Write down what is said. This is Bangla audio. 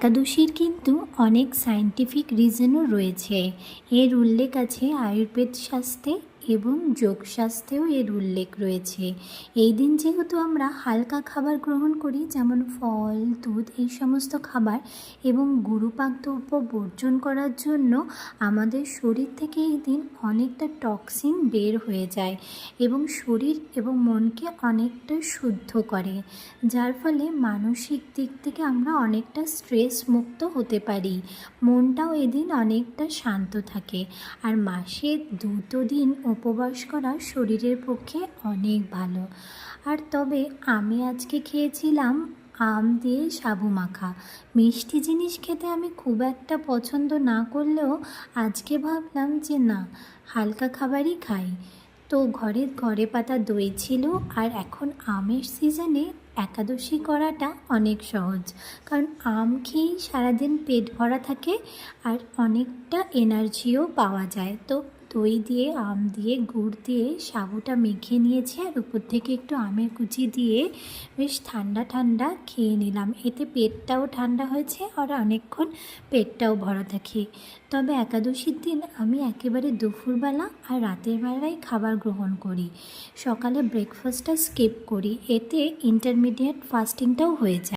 একাদশীর কিন্তু অনেক সায়েন্টিফিক রিজনও রয়েছে। এর উল্লেখ আছে আয়ুর্বেদ শাস্ত্রে এবং যোগশাস্ত্রেও এর উল্লেখ রয়েছে। এই দিন যেহেতু আমরা হালকা খাবার গ্রহণ করি, যেমন ফল, দুধ, এই সমস্ত খাবার, এবং গুরুপাকদ্রব্য বর্জন করার জন্য আমাদের শরীর থেকে এই দিন অনেকটা টক্সিন বের হয়ে যায় এবং শরীর এবং মনকে অনেকটা শুদ্ধ করে, যার ফলে মানসিক দিক থেকে আমরা অনেকটা স্ট্রেস মুক্ত হতে পারি। মনটাও এদিন অনেকটা শান্ত থাকে। আর মাসে 2 দিন উপবাস করা শরীরের পক্ষে অনেক ভালো। আর তবে আমি আজকে খেয়েছিলাম আম দিয়ে সাবু মাখা। মিষ্টি জিনিস খেতে আমি খুব একটা পছন্দ না করলেও আজকে ভাবলাম যে না, হালকা খাবারই খাই। তো ঘরে পাতা দই ছিল। আর এখন আমের সিজনে একাদশী করাটা অনেক সহজ, কারণ আম খেয়েই সারাদিন পেট ভরা থাকে আর অনেকটা এনার্জিও পাওয়া যায়। তো দই দিয়ে, আম দিয়ে, গুড় দিয়ে সাবুটা মেখে নিয়েছি, আর উপর থেকে একটু আমের কুচি দিয়ে বেশ ঠান্ডা ঠান্ডা খেয়ে নিলাম। এতে পেটটাও ঠান্ডা হয়েছে আর অনেকক্ষণ পেটটাও ভরা থাকে। তবে একাদশীর দিন আমি একেবারে দুপুরবেলা আর রাতের বেলায় খাবার গ্রহণ করি। সকালে ব্রেকফাস্টটা স্কিপ করি, এতে ইন্টারমিডিয়েট ফাস্টিংটাও হয়ে যায়।